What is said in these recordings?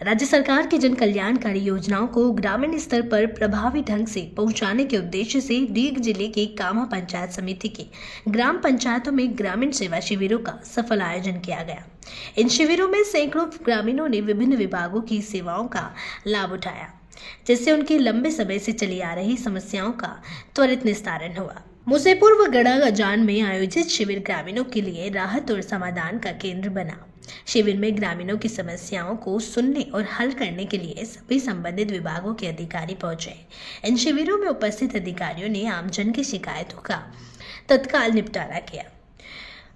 राज्य सरकार की जन कल्याणकारी योजनाओं को ग्रामीण स्तर पर प्रभावी ढंग से पहुंचाने के उद्देश्य से दीग जिले के कामा पंचायत समिति के ग्राम पंचायतों में ग्रामीण सेवा शिविरों का सफल आयोजन किया गया। इन शिविरों में सैकड़ों ग्रामीणों ने विभिन्न विभागों की सेवाओं का लाभ उठाया, जिससे उनकी लंबे समय से चली आ रही समस्याओं का त्वरित निस्तारण हुआ। मुसेपुर व गड़ाजान में आयोजित शिविर ग्रामीणों के लिए राहत और समाधान का केंद्र बना। शिविर में ग्रामीणों की समस्याओं को सुनने और हल करने के लिए सभी संबंधित विभागों के अधिकारी पहुंचे। इन शिविरों में उपस्थित अधिकारियों ने आमजन की शिकायतों का तत्काल निपटारा किया,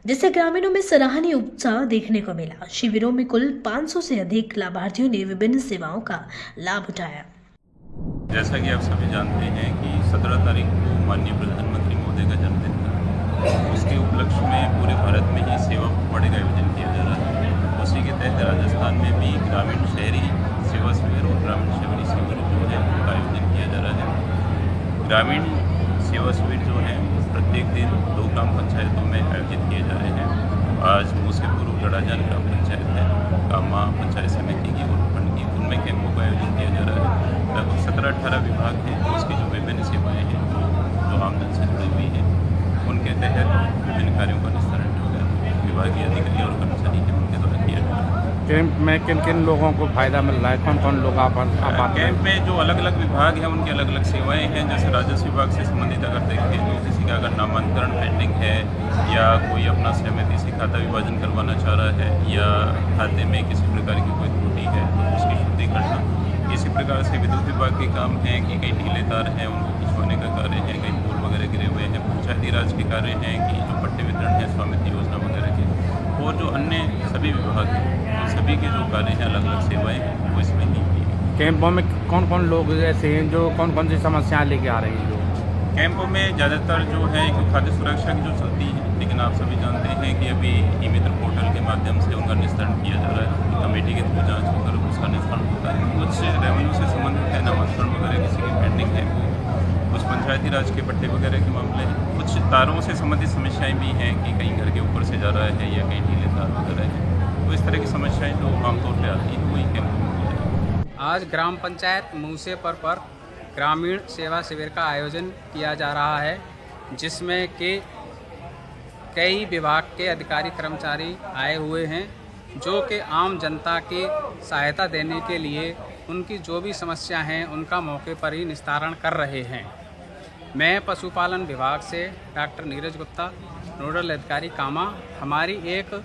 जिससे ग्रामीणों में सराहनीय उत्साह देखने को मिला। शिविरों में कुल 500 से अधिक लाभार्थियों ने विभिन्न सेवाओं का लाभ उठाया। जैसा कि आप सभी जानते हैं कि 17 तारीख को माननीय प्रधानमंत्री महोदय का जन्मदिन था। उसके उपलक्ष्य में पूरे भारत में ही सेवा पखवाड़े का आयोजन किया जा रहा है। उसी के तहत राजस्थान में भी ग्रामीण शहरी सेवा शिविर और ग्रामीण शहरी शिविर जो है उनका आयोजन किया जा रहा है। ग्रामीण सेवा शिविर जो है प्रत्येक दिन 2 ग्राम पंचायतों में आयोजित किए जा रहे हैं। आज मुसेपुर गड़ाजान ग्राम पंचायत है, कामा पंचायत समिति की और उपखंड की, उनमें कैंपों का आयोजन किया जा रहा है। लगभग 17-18 विभाग हैं, उसकी जो विभिन्न सेवाएँ हैं जो आमजन से जुड़ी हुई हैं, उनके तहत विभिन्न कार्यों का निस्तारण जो है विभागीय अधिकारी और कर्मचारी हैं उनके द्वारा किया जा रहा है। कैंप में किन किन लोगों को फायदा मिल रहा है, कौन कौन लोग आप कैंप में जो अलग अलग विभाग हैं उनकी अलग अलग सेवाएं हैं। जैसे राजस्व विभाग से संबंधित अगर देखें तो किसी का अगर नामांतरण पेंडिंग है या कोई अपना सहमति से खाता विभाजन करवाना चाह रहा है या खाते में किसी प्रकार की कोई त्रुटि है तो उसकी शुद्धि करना। इसी प्रकार से विद्युत विभाग के काम हैं कि कई ढीले तार हैं उनको खिंचवाने का कार्य है, कई पोल वगैरह गिरे हुए हैं। पंचायती राज के कार्य हैं कि जो पट्टे वितरण है, स्वामित्व योजना वगैरह के, और जो अन्य सभी विभाग हैं सभी के जो कार्य हैं, अलग अलग सेवाएं हैं वो इसमें दी गई है। कैंपों में कौन कौन लोग ऐसे हैं जो कौन कौन सी समस्याएं लेके आ रही हैं? कैंपों में ज़्यादातर जो है कि खाद्य सुरक्षा की जो चलती है, लेकिन आप सभी जानते हैं कि अभी ई मित्र पोर्टल के माध्यम से उनका निस्तारण किया जा रहा है। कमेटी के थ्रू जाँच होकर उसका निस्तारण होता है। कुछ रेवेन्यू से संबंधित है, नामांतरण वगैरह किसी की पेंडिंग है, कुछ पंचायती राज के पट्टे वगैरह के मामले हैं, कुछ तारों से संबंधित समस्याएं भी हैं कि कहीं घर के ऊपर से जा रहा है या कहीं ढीले तार वगैरह है। तो इस तरह की समस्याएं जो आमतौर पर आती हैं वही कैंप में हो जाए। आज ग्राम पंचायत मुसेपुर पर ग्रामीण सेवा शिविर का आयोजन किया जा रहा है, जिसमें कि कई विभाग के अधिकारी कर्मचारी आए हुए हैं जो कि आम जनता की सहायता देने के लिए उनकी जो भी समस्या हैं उनका मौके पर ही निस्तारण कर रहे हैं। मैं पशुपालन विभाग से डॉक्टर नीरज गुप्ता, नोडल अधिकारी कामा। हमारी एक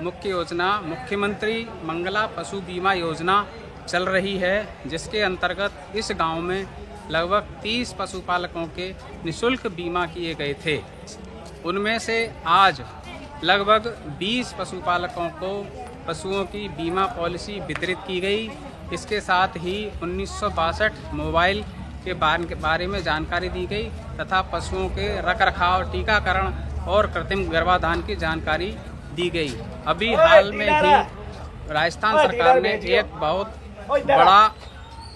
मुख्य योजना मुख्यमंत्री मंगला पशु बीमा योजना चल रही है, जिसके अंतर्गत इस गांव में लगभग 30 पशुपालकों के निःशुल्क बीमा किए गए थे। उनमें से आज लगभग 20 पशुपालकों को पशुओं की बीमा पॉलिसी वितरित की गई। इसके साथ ही 1962 मोबाइल के बारे में जानकारी दी गई तथा पशुओं के रखरखाव, टीकाकरण और कृत्रिम गर्भाधान की जानकारी दी गई। अभी हाल में ही राजस्थान सरकार ने एक बहुत बड़ा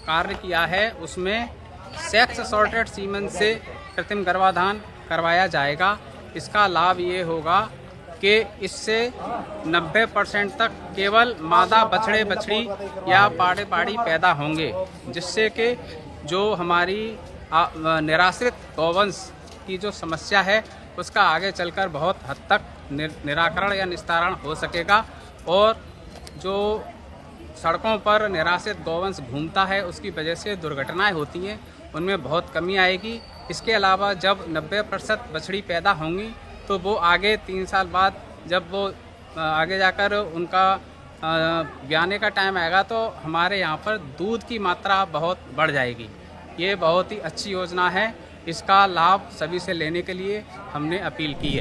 कार्य किया है, उसमें सेक्स सॉर्टेड सीमेन से कृत्रिम गर्भाधान करवाया जाएगा। इसका लाभ ये होगा कि इससे 90% तक केवल मादा बछड़े बछड़ी या पाड़े पाड़ी पैदा होंगे, जिससे कि जो हमारी निराश्रित गौवंश की जो समस्या है उसका आगे चलकर बहुत हद तक निराकरण या निस्तारण हो सकेगा। और जो सड़कों पर निराश्रित गौवंश घूमता है उसकी वजह से दुर्घटनाएं होती हैं, उनमें बहुत कमी आएगी। इसके अलावा जब 90% बछड़ी पैदा होंगी तो वो आगे 3 साल बाद जब वो आगे जाकर उनका ब्याने का टाइम आएगा तो हमारे यहाँ पर दूध की मात्रा बहुत बढ़ जाएगी। ये बहुत ही अच्छी योजना है, इसका लाभ सभी से लेने के लिए हमने अपील की है।